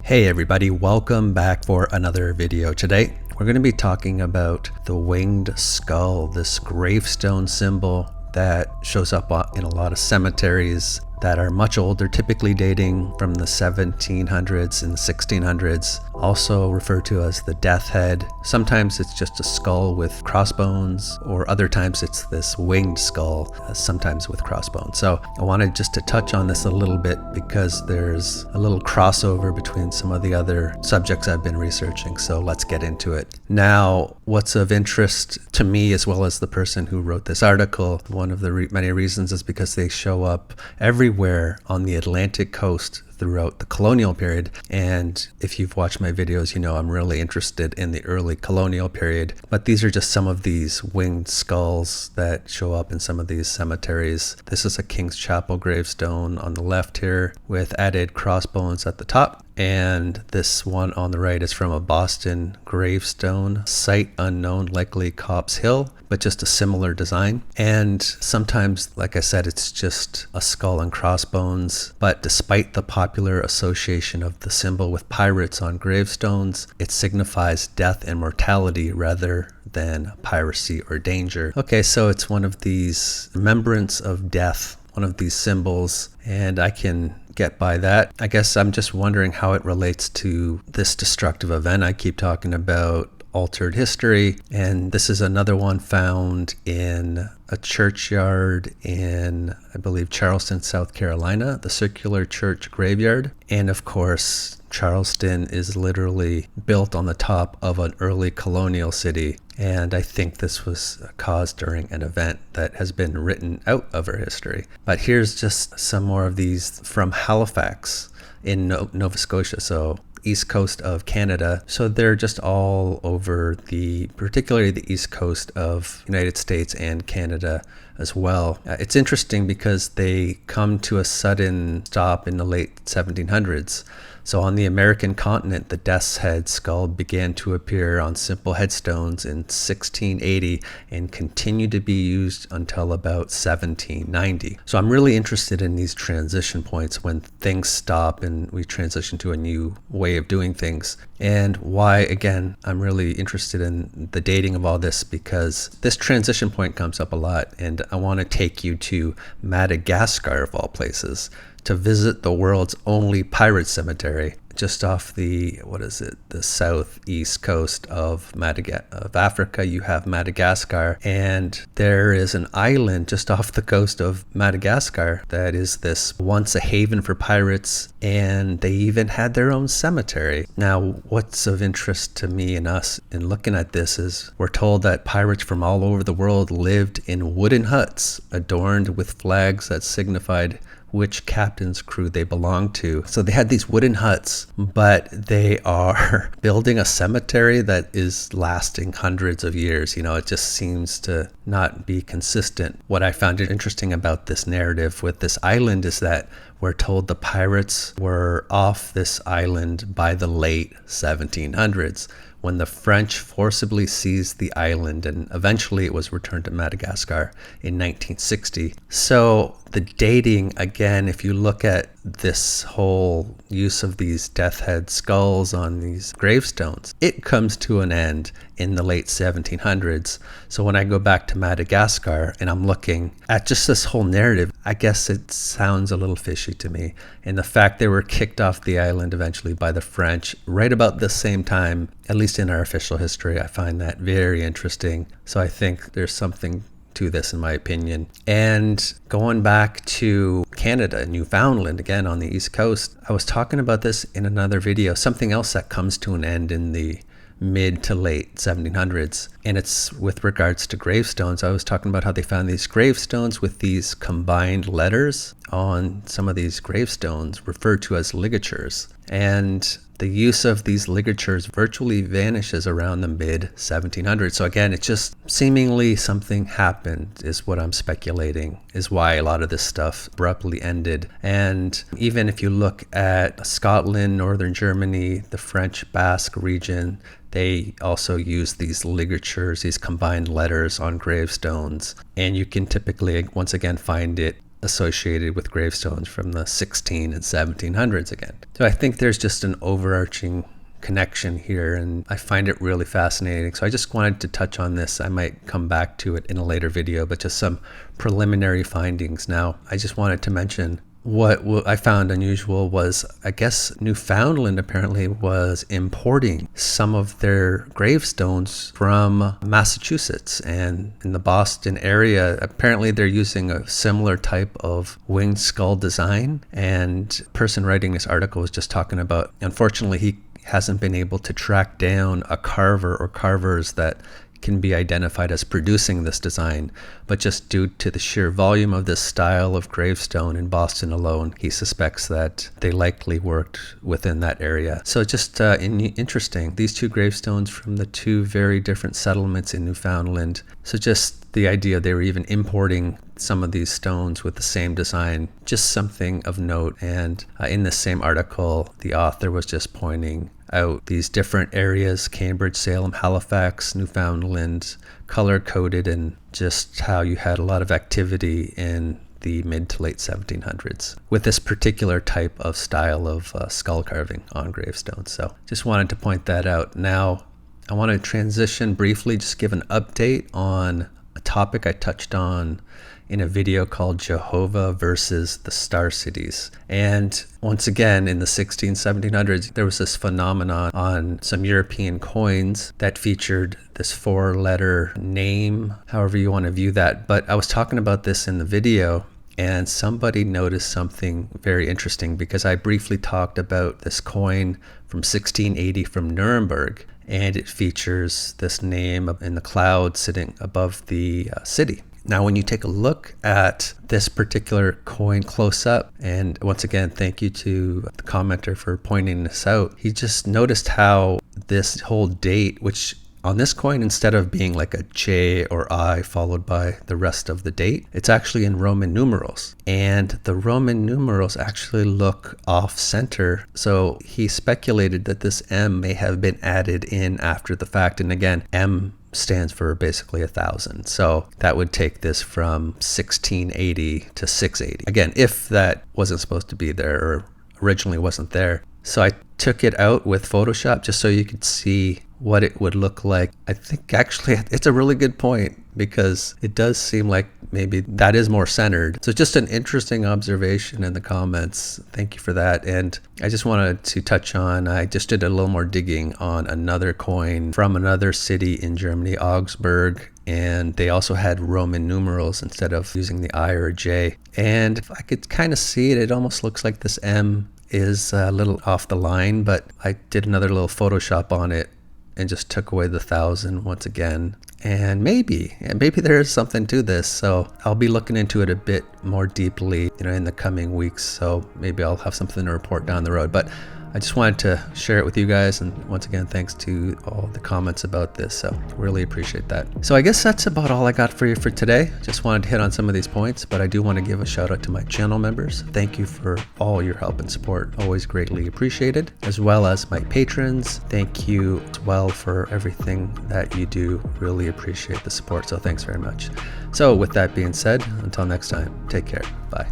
Hey everybody, welcome back for another video. Today we're going to be talking about the winged skull, this gravestone symbol that shows up in a lot of cemeteries that are much older, typically dating from the 1700s and 1600s, also referred to as the death head. Sometimes it's just a skull with crossbones, or other times it's this winged skull, sometimes with crossbones. So I wanted just to touch on this a little bit because there's a little crossover between some of the other subjects I've been researching. So let's get into it. Now, what's of interest to me, as well as the person who wrote this article, one of the many reasons is because they show up everywhere on the Atlantic coast throughout the colonial period. And if you've watched my videos, you know I'm really interested in the early colonial period. But these are just some of these winged skulls that show up in some of these cemeteries. This is a King's Chapel gravestone on the left here with added crossbones at the top. And this one on the right is from a Boston gravestone, site unknown, likely Copp's Hill, but just a similar design. And sometimes, like I said, it's just a skull and crossbones. But despite the popular association of the symbol with pirates on gravestones, it signifies death and mortality rather than piracy or danger. Okay, so it's one of these remembrance of death, one of these symbols, and I can get by that. I guess I'm just wondering how it relates to this destructive event I keep talking about, altered history. And this is another one found in a churchyard in, I believe, Charleston, South Carolina, the Circular Church Graveyard. And of course, Charleston is literally built on the top of an early colonial city. And I think this was caused during an event that has been written out of our history. But here's just some more of these from Halifax in Nova Scotia, so east coast of Canada. So they're just all over particularly the east coast of United States and Canada as well. It's interesting because they come to a sudden stop in the late 1700s. So on the American continent, the death's head skull began to appear on simple headstones in 1680 and continued to be used until about 1790. So I'm really interested in these transition points when things stop and we transition to a new way of doing things. And why, again, I'm really interested in the dating of all this, because this transition point comes up a lot. And I want to take you to Madagascar, of all places, to visit the world's only pirate cemetery just off the southeast coast of Africa. You have Madagascar, and there is an island just off the coast of Madagascar that is this once a haven for pirates, and they even had their own cemetery. Now, what's of interest to me and us in looking at this is we're told that pirates from all over the world lived in wooden huts adorned with flags that signified which captain's crew they belonged to. So they had these wooden huts, but they are building a cemetery that is lasting hundreds of years. You know, it just seems to not be consistent. What I found interesting about this narrative with this island is that we're told the pirates were off this island by the late 1700s, when the French forcibly seized the island, and eventually it was returned to Madagascar in 1960. So the dating, again, if you look at this whole use of these death head skulls on these gravestones, it comes to an end in the late 1700s. So when I go back to Madagascar and I'm looking at just this whole narrative, I guess it sounds a little fishy to me. And the fact they were kicked off the island eventually by the French right about the same time, at least in our official history, I find that very interesting. So I think there's something to this, in my opinion. And going back to Canada, Newfoundland, again on the East Coast, I was talking about this in another video, something else that comes to an end in the mid to late 1700s, and it's with regards to gravestones. I was talking about how they found these gravestones with these combined letters on some of these gravestones referred to as ligatures, and the use of these ligatures virtually vanishes around the mid 1700s. So again, it's just seemingly something happened, is what I'm speculating, is why a lot of this stuff abruptly ended. And even if you look at Scotland, northern Germany, the French Basque region, they also use these ligatures, these combined letters on gravestones. And you can typically, once again, find it associated with gravestones from the 16 and 1700s again. So I think there's just an overarching connection here, and I find it really fascinating. So I just wanted to touch on this. I might come back to it in a later video, but just some preliminary findings. Now, I just wanted to mention what I found unusual was, I guess Newfoundland apparently was importing some of their gravestones from Massachusetts, and in the Boston area, apparently they're using a similar type of winged skull design. And the person writing this article was just talking about, unfortunately, he hasn't been able to track down a carver or carvers that can be identified as producing this design, but just due to the sheer volume of this style of gravestone in Boston alone, he suspects that they likely worked within that area. So just interesting, these two gravestones from the two very different settlements in Newfoundland. So just the idea they were even importing some of these stones with the same design, just something of note. And in the same article, the author was just pointing out these different areas: Cambridge, Salem, Halifax, Newfoundland, color-coded, and just how you had a lot of activity in the mid to late 1700s with this particular type of style of skull carving on gravestones. So just wanted to point that out. Now, I want to transition briefly, just give an update on a topic I touched on in a video called Jehovah versus the Star Cities. And once again, in the 1700s, there was this phenomenon on some European coins that featured this 4-letter name, however you want to view that. But I was talking about this in the video, and somebody noticed something very interesting, because I briefly talked about this coin from 1680 from Nuremberg, and it features this name in the cloud sitting above the city. Now, when you take a look at this particular coin close up, and once again, thank you to the commenter for pointing this out, he just noticed how this whole date, which on this coin, instead of being like a J or I followed by the rest of the date, it's actually in Roman numerals. And the Roman numerals actually look off center. So he speculated that this M may have been added in after the fact. And again, M stands for basically 1,000. So that would take this from 1680 to 680. Again, if that wasn't supposed to be there or originally wasn't there. So I took it out with Photoshop just so you could see what it would look like. I think actually it's a really good point, because it does seem like maybe that is more centered. So just an interesting observation in the comments. Thank you for that. And I just wanted to touch on, I just did a little more digging on another coin from another city in Germany, Augsburg. And they also had Roman numerals instead of using the I or a J. And I could kind of see it. It almost looks like this M is a little off the line, but I did another little Photoshop on it and just took away the 1,000 once again. And maybe there is something to this. So I'll be looking into it a bit more deeply, in the coming weeks. So maybe I'll have something to report down the road. But I just wanted to share it with you guys. And once again, thanks to all the comments about this. So really appreciate that. So I guess that's about all I got for you for today. Just wanted to hit on some of these points, but I do want to give a shout out to my channel members. Thank you for all your help and support. Always greatly appreciated. As well as my patrons. Thank you as well for everything that you do. Really appreciate the support. So thanks very much. So with that being said, until next time, take care. Bye.